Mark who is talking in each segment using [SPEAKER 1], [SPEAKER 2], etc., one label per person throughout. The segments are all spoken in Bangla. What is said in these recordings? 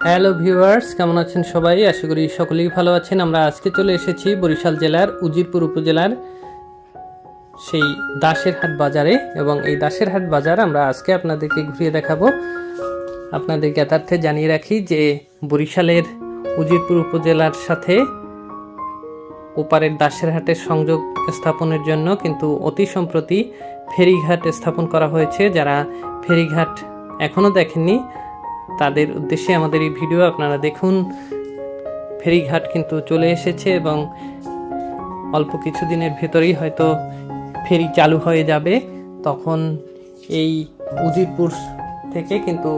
[SPEAKER 1] হ্যালো ভিউয়ার্স, কেমন আছেন সবাই? আশা করি সকলেই ভালো আছেন। আমরা আজকে চলে এসেছি বরিশাল জেলার উজিরপুর উপজেলার সেই দাসের হাট বাজারে, এবং এই দাসের হাট বাজার আমরা আজকে আপনাদেরকে ঘুরিয়ে দেখাবো। আপনাদের জ্ঞাতার্থে জানিয়ে রাখি যে বরিশালের উজিরপুর উপজেলার সাথে ওপারের দাসের হাটের সংযোগ স্থাপনের জন্য কিন্তু অতি সম্প্রতি ফেরিঘাট স্থাপন করা হয়েছে। যারা ফেরিঘাট এখনও দেখেননি তাদের উদ্দেশ্যে আমাদের এই ভিডিও। আপনারা দেখুন, ফেরিঘাট কিন্তু চলে এসেছে এবং অল্প কিছুদিনের ভেতরেই হয়তো ফেরি চালু হয়ে যাবে। তখন এই উজিরপুর থেকে কিন্তু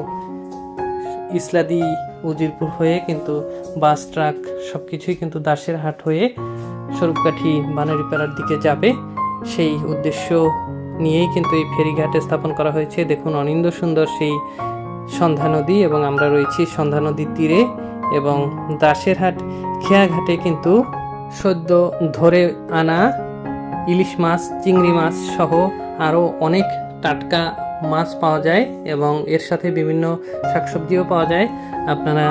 [SPEAKER 1] ইসলাদি উজিরপুর হয়ে কিন্তু বাস, ট্রাক সব কিছুই কিন্তু দাসের হাট হয়ে স্বরূপকাঠি বানারীপাড়ার দিকে যাবে। সেই উদ্দেশ্য নিয়েই কিন্তু এই ফেরিঘাট স্থাপন করা হয়েছে। দেখুন, অনিন্দ্য সুন্দর সেই সন্ধ্যা নদী, এবং আমরা রয়েছি সন্ধ্যা নদীর তীরে। এবং দাসের হাট খেয়াঘাটে কিন্তু সদ্য ধরে আনা ইলিশ মাছ, চিংড়ি মাছ সহ আরও অনেক টাটকা মাছ পাওয়া যায়, এবং এর সাথে বিভিন্ন শাকসবজিও পাওয়া যায়। আপনারা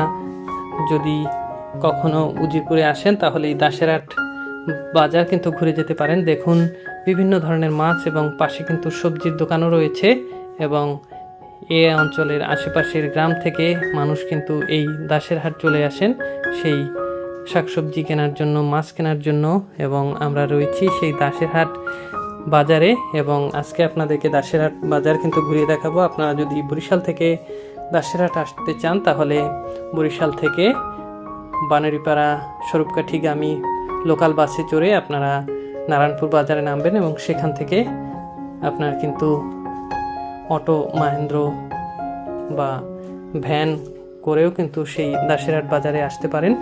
[SPEAKER 1] যদি কখনো উজিরপুরে আসেন তাহলে এই দাসের হাট বাজার কিন্তু ঘুরে যেতে পারেন। দেখুন, বিভিন্ন ধরনের মাছ এবং পাশে কিন্তু সবজির দোকানও রয়েছে, এবং এ অঞ্চলের আশেপাশের গ্রাম থেকে মানুষ কিন্তু এই দাসের হাট চলে আসেন সেই শাকসবজি কেনার জন্য, মাছ কেনার জন্য। এবং আমরা রয়েছি সেই দাসের হাট বাজারে, এবং আজকে আপনাদেরকে দাসের হাট বাজার কিন্তু ঘুরিয়ে দেখাবো। আপনারা যদি বরিশাল থেকে দাসের হাট আসতে চান তাহলে বরিশাল থেকে বানারীপাড়া স্বরূপকাঠিগামী লোকাল বাসে চড়ে আপনারা নারায়ণপুর বাজারে নামবেন, এবং সেখান থেকে আপনার কিন্তু অটো, মাহেন্দ্র বা ভ্যান করেও কিন্তু সেই দাসের হাট বাজারে আসতে পারেন।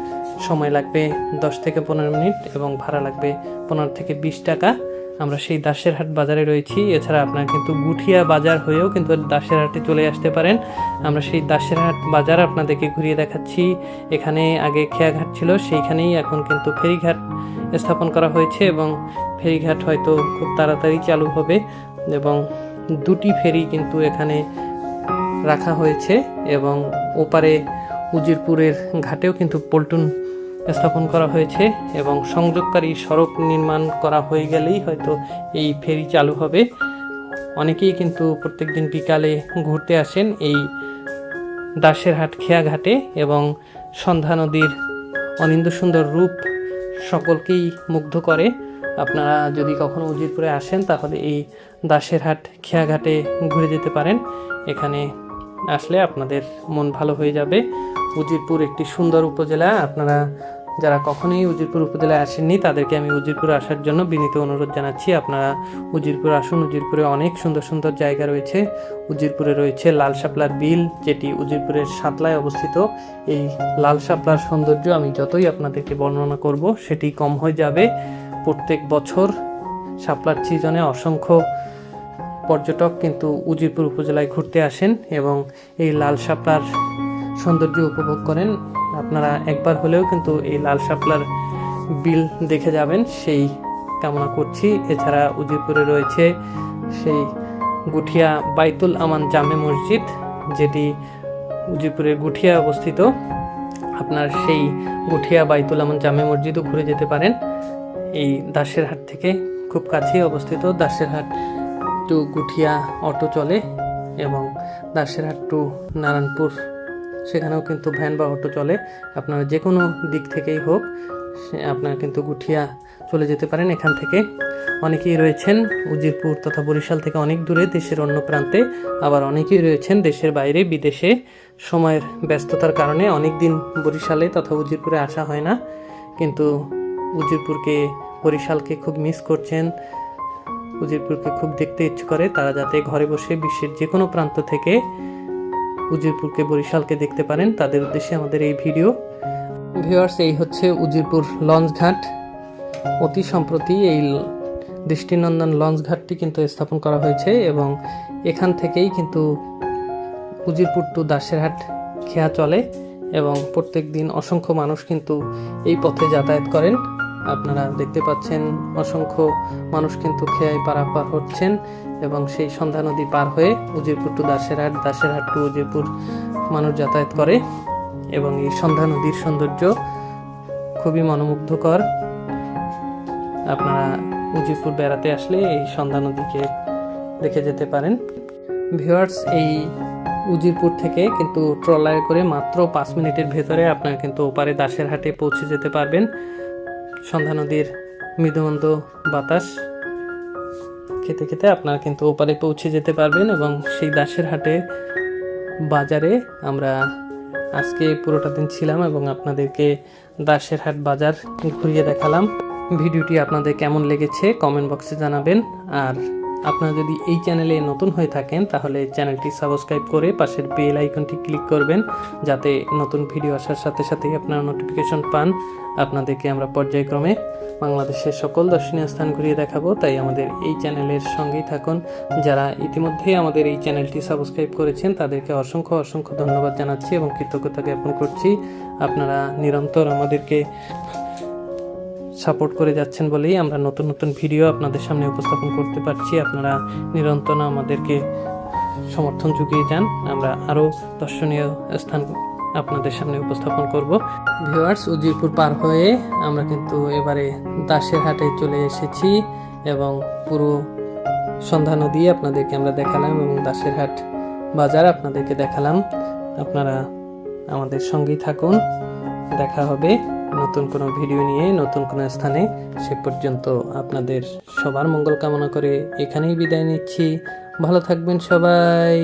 [SPEAKER 1] সময় লাগবে 10 থেকে 15 মিনিট এবং ভাড়া লাগবে 15 থেকে 20 টাকা। আমরা সেই দাসের হাট বাজারে রয়েছি। এছাড়া আপনার কিন্তু গুঠিয়া বাজার হয়েও কিন্তু দাসের হাটে চলে আসতে পারেন। আমরা সেই দাসের হাট বাজার আপনাদেরকে ঘুরিয়ে দেখাচ্ছি। এখানে আগে খেয়াঘাট ছিল, সেইখানেই এখন কিন্তু ফেরিঘাট স্থাপন করা হয়েছে, এবং ফেরিঘাট হয়তো খুব তাড়াতাড়ি চালু হবে। এবং দুটি ফেরি কিন্তু এখানে রাখা হয়েছে, এবং ওপারে উজিরপুরের ঘাটেও কিন্তু পল্টন স্থাপন করা হয়েছে, এবং সংযোগকারী সড়ক নির্মাণ করা হয়ে গেলেই হয়তো এই ফেরি চালু হবে। অনেকেই কিন্তু প্রত্যেকদিন বিকালে ঘুরতে আসেন এই দাসের হাট খেয়াঘাটে, এবং সন্ধ্যা নদীর অনিন্দ্য সুন্দর রূপ সকলকেই মুগ্ধ করে। আপনারা যদি কখনো উজিরপুরে আসেন তাহলে এই দাসের হাট খেয়াঘাটে ঘুরে যেতে পারেন। এখানে আসলে আপনাদের মন ভালো হয়ে যাবে। উজিরপুর একটি সুন্দর উপজেলা। আপনারা যারা কখনোই উজিরপুর উপজেলায় আসেননি তাদেরকে আমি উজিরপুরে আসার জন্য বিনীত অনুরোধ জানাচ্ছি। আপনারা উজিরপুর আসুন। উজিরপুরে অনেক সুন্দর সুন্দর জায়গা রয়েছে। উজিরপুরে রয়েছে লাল শাপলার বিল, যেটি উজিরপুরের সাতলায় অবস্থিত। এই লাল শাপলার সৌন্দর্য আমি যতই আপনাদেরকে বর্ণনা করব সেটি কম হয়ে যাবে। প্রত্যেক বছর শাপলার সিজনে অসংখ্য পর্যটক কিন্তু উজিরপুর উপজেলায় ঘুরতে আসেন এবং এই লাল শাপলার সৌন্দর্য উপভোগ করেন। আপনারা একবার হলেও কিন্তু এই লাল শাপলার বিল দেখে যাবেন, সেই কামনা করছি। এছাড়া উজিরপুরে রয়েছে সেই গুঠিয়া বাইতুল আমান জামে মসজিদ, যেটি উজিরপুরের গুঠিয়া অবস্থিত। আপনার সেই গুঠিয়া বাইতুল আমান জামে মসজিদও ঘুরে যেতে পারেন। এই দাসের হাট থেকে খুব কাছেই অবস্থিত। দাসের হাট টু গুঠিয়া অটো চলে, এবং দাসের হাট টু নারায়ণপুর সেখানেও কিন্তু ভ্যান বা অটো চলে। আপনারা যে কোনো দিক থেকেই হোক আপনারা কিন্তু গুঠিয়া চলে যেতে পারেন এখান থেকে। অনেকেই রয়েছেন উজিরপুর তথা বরিশাল থেকে অনেক দূরে, দেশের অন্য প্রান্তে। আবার অনেকেই রয়েছেন দেশের বাইরে, বিদেশে। সময়ের ব্যস্ততার কারণে অনেক দিন বরিশালে তথা উজিরপুরে আসা হয় না, কিন্তু উজিরপুরকে, বরিশালকে খুব মিস করছেন, উজিরপুরকে খুব দেখতে ইচ্ছে করে। তারা যাতে ঘরে বসে বিশ্বের যে কোনো প্রান্ত থেকে উজিরপুরকে, বরিশালকে দেখতে পারেন, তাদের উদ্দেশ্যে আমাদের এই ভিডিও। ভিউয়ার্স, এই হচ্ছে উজিরপুর লঞ্চ ঘাট। অতি সম্প্রতি এই দৃষ্টিনন্দন লঞ্চ ঘাটটি কিন্তু স্থাপন করা হয়েছে, এবং এখান থেকেই কিন্তু উজিরপুর টু দাসেরহাট খেয়া চলে, এবং প্রত্যেক দিন অসংখ্য মানুষ কিন্তু এই পথে যাতায়াত করেন। আপনারা দেখতে পাচ্ছেন অসংখ্য মানুষ কিন্তু খেয়ায় পারাপার হচ্ছেন, এবং সেই সন্ধ্যা নদী পার হয়ে উজিরপুর টু দাসেরহাট, দাসেরহাট টু উজিরপুর মানুষ যাতায়াত করে। এবং এই সন্ধ্যা নদীর সৌন্দর্য খুবই মনোমুগ্ধকর। আপনারা উজিরপুর বেড়াতে আসলে এই সন্ধ্যা নদীকে দেখে যেতে পারেন। ভিউয়ার্স, এই উজিরপুর থেকে কিন্তু ট্রলারে করে মাত্র 5 মিনিটের ভেতরে আপনারা কিন্তু ওপারে দাসের হাটে পৌঁছে যেতে পারবেন। সন্ধ্যা নদীর মৃদুমন্দ বাতাস খেতে খেতে আপনারা কিন্তু ওপারে পৌঁছে যেতে পারবেন। এবং সেই দাসের হাটে বাজারে আমরা আজকে পুরোটা দিন ছিলাম এবং আপনাদেরকে দাসের হাট বাজার ঘুরিয়ে দেখালাম। ভিডিওটি আপনাদের কেমন লেগেছে কমেন্ট বক্সে জানাবেন। আর আপনারা যদি এই চ্যানেলে নতুন হয়ে থাকেন তাহলে চ্যানেলটি সাবস্ক্রাইব করে পাশের বেল আইকনটি ক্লিক করবেন, যাতে নতুন ভিডিও আসার সাথে সাথেই আপনারা নোটিফিকেশন পান। আপনাদেরকে আমরা পর্যায়ক্রমে বাংলাদেশের সকল দর্শনীয় স্থান ঘুরিয়ে দেখাবো, তাই আমাদের এই চ্যানেলের সঙ্গেই থাকুন। যারা ইতিমধ্যেই আমাদের এই চ্যানেলটি সাবস্ক্রাইব করেছেন তাদেরকে অসংখ্য অসংখ্য ধন্যবাদ জানাচ্ছি এবং কৃতজ্ঞতা জ্ঞাপন করছি। আপনারা নিরন্তর আমাদেরকে সাপোর্ট করে যাচ্ছেন বলেই আমরা নতুন নতুন ভিডিও আপনাদের সামনে উপস্থাপন করতে পারছি। আপনারা নিরন্তর আমাদেরকে সমর্থন জুগিয়ে যান, আমরা আরও দর্শনীয় স্থান আপনাদের সামনে উপস্থাপন করব। ভিউয়ার্স, উজিরপুর পার হয়ে আমরা কিন্তু এবারে দাসের হাটে চলে এসেছি এবং পুরো সন্ধ্যা নদী আপনাদেরকে আমরা দেখালাম এবং দাসের হাট বাজার আপনাদেরকে দেখালাম। আপনারা আমাদের সঙ্গেই থাকুন। দেখা হবে নতুন কোনো ভিডিও নিয়ে নতুন কোনো স্থানে। সে পর্যন্ত আপনাদের সবার মঙ্গল কামনা করে এখানেই বিদায় নিচ্ছি। ভালো থাকবেন সবাই।